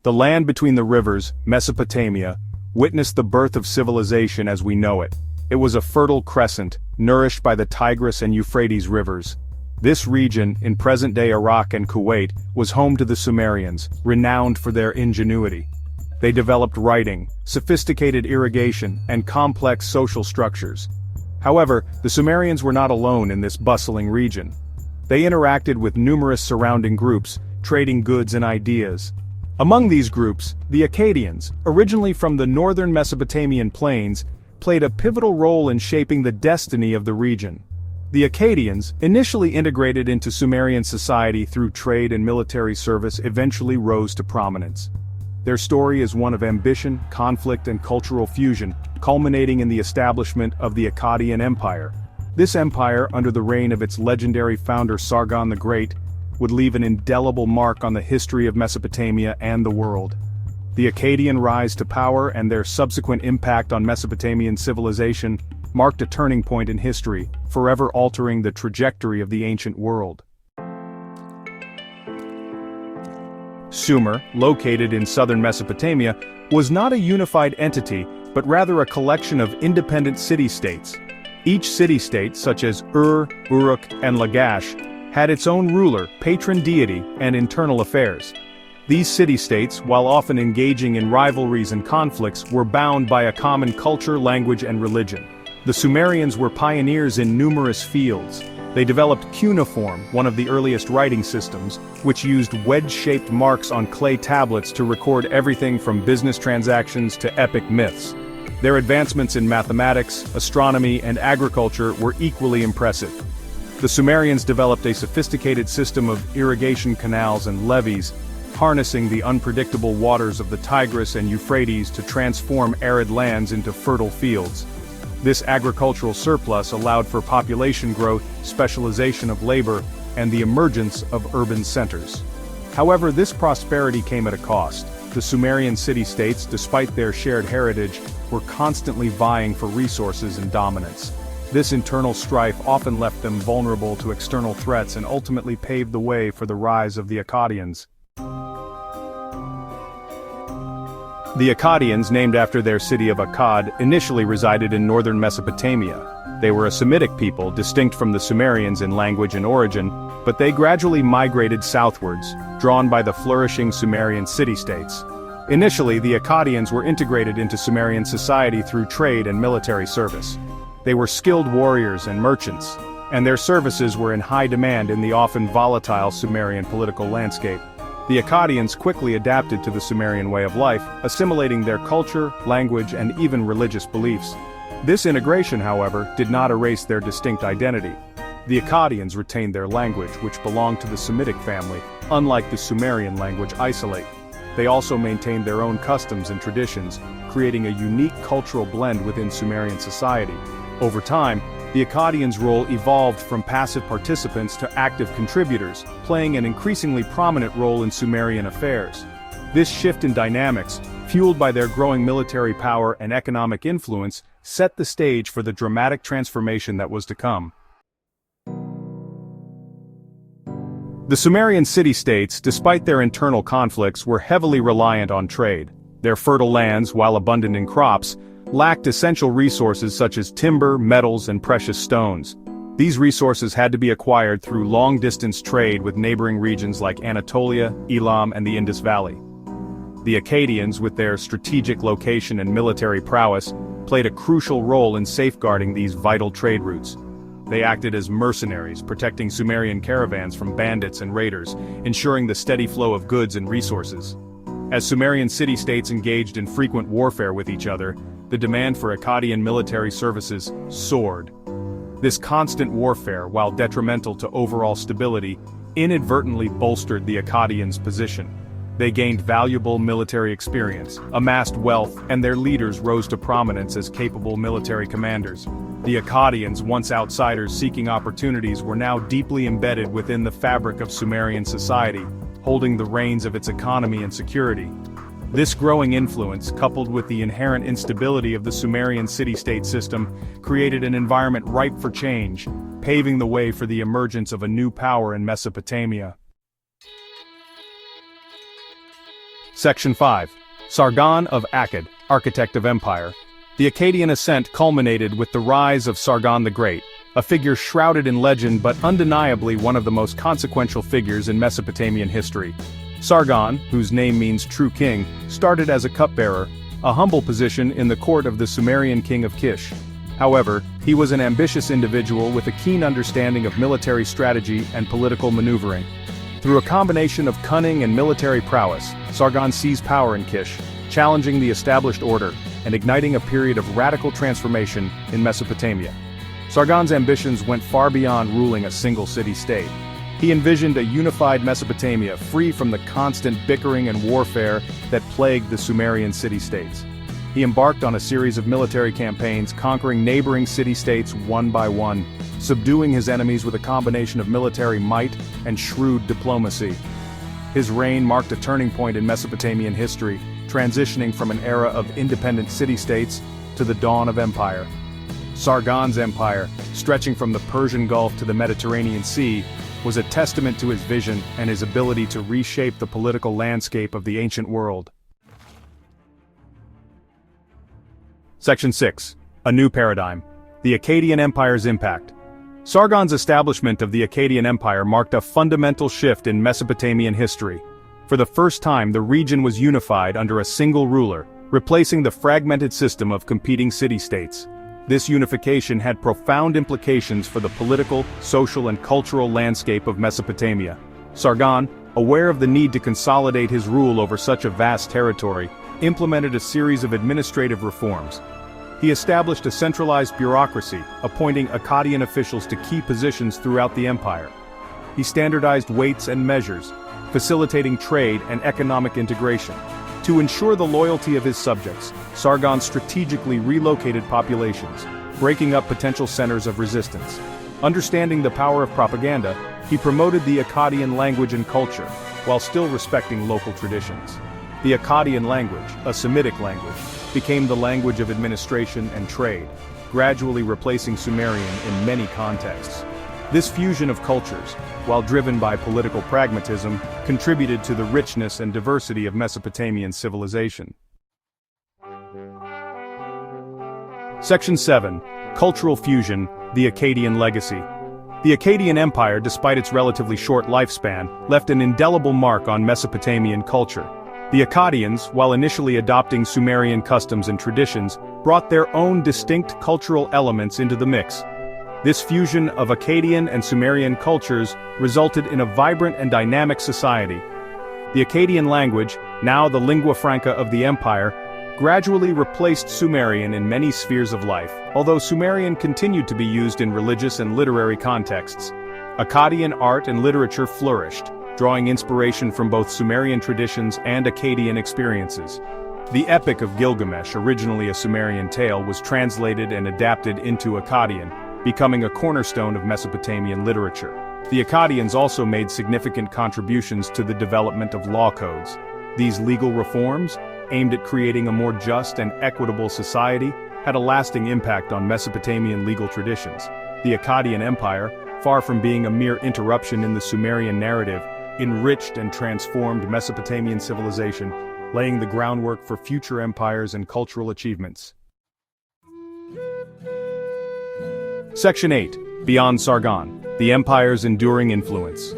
The land between the rivers, Mesopotamia, witnessed the birth of civilization as we know it. It was a fertile crescent, nourished by the Tigris and Euphrates rivers. This region, in present-day Iraq and Kuwait, was home to the Sumerians, renowned for their ingenuity. They developed writing, sophisticated irrigation, and complex social structures. However, the Sumerians were not alone in this bustling region. They interacted with numerous surrounding groups, trading goods and ideas. Among these groups, the Akkadians, originally from the northern Mesopotamian plains, played a pivotal role in shaping the destiny of the region. The Akkadians, initially integrated into Sumerian society through trade and military service, eventually rose to prominence. Their story is one of ambition, conflict, and cultural fusion, culminating in the establishment of the Akkadian Empire. This empire, under the reign of its legendary founder Sargon the Great, would leave an indelible mark on the history of Mesopotamia and the world. The Akkadian rise to power and their subsequent impact on Mesopotamian civilization marked a turning point in history, forever altering the trajectory of the ancient world. Sumer, located in southern Mesopotamia, was not a unified entity, but rather a collection of independent city-states. Each city-state, such as Ur, Uruk, and Lagash, had its own ruler, patron deity, and internal affairs. These city-states, while often engaging in rivalries and conflicts, were bound by a common culture, language, and religion. The Sumerians were pioneers in numerous fields. They developed cuneiform, one of the earliest writing systems, which used wedge-shaped marks on clay tablets to record everything from business transactions to epic myths. Their advancements in mathematics, astronomy, and agriculture were equally impressive. The Sumerians developed a sophisticated system of irrigation canals and levees, harnessing the unpredictable waters of the Tigris and Euphrates to transform arid lands into fertile fields. This agricultural surplus allowed for population growth, specialization of labor, and the emergence of urban centers. However, this prosperity came at a cost. The Sumerian city-states, despite their shared heritage, were constantly vying for resources and dominance. This internal strife often left them vulnerable to external threats and ultimately paved the way for the rise of the Akkadians. The Akkadians, named after their city of Akkad, initially resided in northern Mesopotamia. They were a Semitic people, distinct from the Sumerians in language and origin, but they gradually migrated southwards, drawn by the flourishing Sumerian city-states. Initially, the Akkadians were integrated into Sumerian society through trade and military service. They were skilled warriors and merchants, and their services were in high demand in the often volatile Sumerian political landscape. The Akkadians quickly adapted to the Sumerian way of life, assimilating their culture, language, and even religious beliefs. This integration, however, did not erase their distinct identity. The Akkadians retained their language, which belonged to the Semitic family, unlike the Sumerian language isolate. They also maintained their own customs and traditions, creating a unique cultural blend within Sumerian society. Over time, the Akkadians' role evolved from passive participants to active contributors, playing an increasingly prominent role in Sumerian affairs. This shift in dynamics, fueled by their growing military power and economic influence, set the stage for the dramatic transformation that was to come. The Sumerian city-states, despite their internal conflicts, were heavily reliant on trade. Their fertile lands, while abundant in crops, lacked essential resources such as timber, metals, and precious stones. These resources had to be acquired through long-distance trade with neighboring regions like Anatolia, Elam, and the Indus Valley. The Akkadians, with their strategic location and military prowess, played a crucial role in safeguarding these vital trade routes. They acted as mercenaries, protecting Sumerian caravans from bandits and raiders, ensuring the steady flow of goods and resources. As Sumerian city-states engaged in frequent warfare with each other, the demand for Akkadian military services soared. This constant warfare, while detrimental to overall stability, inadvertently bolstered the Akkadians' position. They gained valuable military experience, amassed wealth, and their leaders rose to prominence as capable military commanders. The Akkadians, once outsiders seeking opportunities, were now deeply embedded within the fabric of Sumerian society, holding the reins of its economy and security. This growing influence, coupled with the inherent instability of the Sumerian city-state system, created an environment ripe for change, paving the way for the emergence of a new power in Mesopotamia. Section 5. Sargon of Akkad, Architect of Empire. The Akkadian ascent culminated with the rise of Sargon the Great, a figure shrouded in legend but undeniably one of the most consequential figures in Mesopotamian history. Sargon, whose name means true king, started as a cupbearer, a humble position in the court of the Sumerian king of Kish. However, he was an ambitious individual with a keen understanding of military strategy and political maneuvering. Through a combination of cunning and military prowess, Sargon seized power in Kish, challenging the established order and igniting a period of radical transformation in Mesopotamia. Sargon's ambitions went far beyond ruling a single city-state. He envisioned a unified Mesopotamia free from the constant bickering and warfare that plagued the Sumerian city-states. He embarked on a series of military campaigns, conquering neighboring city-states one by one, subduing his enemies with a combination of military might and shrewd diplomacy. His reign marked a turning point in Mesopotamian history, transitioning from an era of independent city-states to the dawn of empire. Sargon's empire, stretching from the Persian Gulf to the Mediterranean Sea, was a testament to his vision and his ability to reshape the political landscape of the ancient world. Section 6. A New Paradigm. The Akkadian Empire's Impact. Sargon's establishment of the Akkadian Empire marked a fundamental shift in Mesopotamian history. For the first time, the region was unified under a single ruler, replacing the fragmented system of competing city-states. This unification had profound implications for the political, social and cultural landscape of Mesopotamia. Sargon, aware of the need to consolidate his rule over such a vast territory, implemented a series of administrative reforms. He established a centralized bureaucracy, appointing Akkadian officials to key positions throughout the empire. He standardized weights and measures, facilitating trade and economic integration. To ensure the loyalty of his subjects, Sargon strategically relocated populations, breaking up potential centers of resistance. Understanding the power of propaganda, he promoted the Akkadian language and culture, while still respecting local traditions. The Akkadian language, a Semitic language, became the language of administration and trade, gradually replacing Sumerian in many contexts. This fusion of cultures, while driven by political pragmatism, contributed to the richness and diversity of Mesopotamian civilization. Section 7. Cultural Fusion, the Akkadian Legacy. The Akkadian Empire, despite its relatively short lifespan, left an indelible mark on Mesopotamian culture. The Akkadians, while initially adopting Sumerian customs and traditions, brought their own distinct cultural elements into the mix. This fusion of Akkadian and Sumerian cultures resulted in a vibrant and dynamic society. The Akkadian language, now the lingua franca of the empire, gradually replaced Sumerian in many spheres of life, although Sumerian continued to be used in religious and literary contexts. Akkadian art and literature flourished, drawing inspiration from both Sumerian traditions and Akkadian experiences. The Epic of Gilgamesh, originally a Sumerian tale, was translated and adapted into Akkadian, becoming a cornerstone of Mesopotamian literature. The Akkadians also made significant contributions to the development of law codes. These legal reforms, aimed at creating a more just and equitable society, had a lasting impact on Mesopotamian legal traditions. The Akkadian Empire, far from being a mere interruption in the Sumerian narrative, enriched and transformed Mesopotamian civilization, laying the groundwork for future empires and cultural achievements. Section 8. Beyond Sargon, the empire's enduring influence.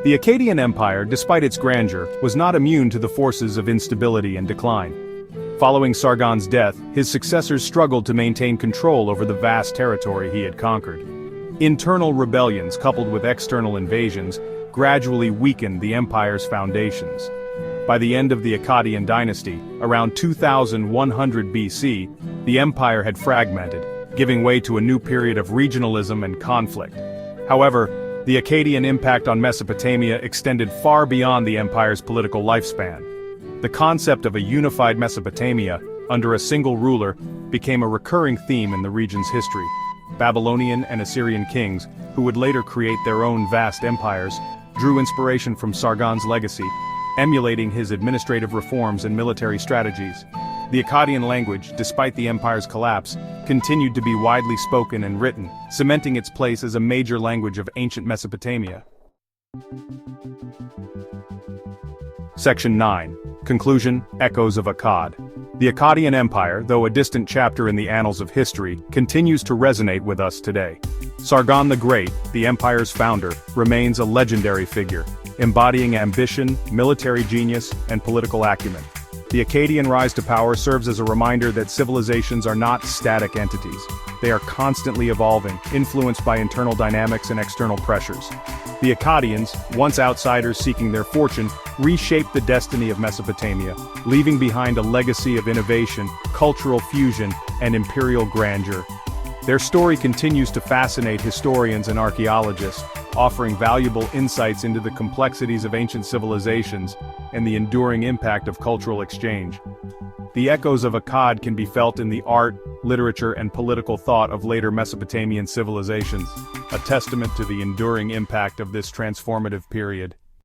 The Akkadian Empire, despite its grandeur, was not immune to the forces of instability and decline. Following Sargon's death, his successors struggled to maintain control over the vast territory he had conquered. Internal rebellions coupled with external invasions gradually weakened the empire's foundations. By the end of the Akkadian dynasty, around 2100 BC, the empire had fragmented, giving way to a new period of regionalism and conflict. However, the Akkadian impact on Mesopotamia extended far beyond the empire's political lifespan. The concept of a unified Mesopotamia, under a single ruler, became a recurring theme in the region's history. Babylonian and Assyrian kings, who would later create their own vast empires, drew inspiration from Sargon's legacy, emulating his administrative reforms and military strategies. The Akkadian language, despite the empire's collapse, continued to be widely spoken and written, cementing its place as a major language of ancient Mesopotamia. Section 9. Conclusion: Echoes of Akkad. The Akkadian Empire, though a distant chapter in the annals of history, continues to resonate with us today. Sargon the Great, the empire's founder, remains a legendary figure, embodying ambition, military genius, and political acumen. The Akkadian rise to power serves as a reminder that civilizations are not static entities. They are constantly evolving, influenced by internal dynamics and external pressures. The Akkadians, once outsiders seeking their fortune, reshaped the destiny of Mesopotamia, leaving behind a legacy of innovation, cultural fusion, and imperial grandeur. Their story continues to fascinate historians and archaeologists, offering valuable insights into the complexities of ancient civilizations and the enduring impact of cultural exchange. The echoes of Akkad can be felt in the art, literature, and political thought of later Mesopotamian civilizations, a testament to the enduring impact of this transformative period.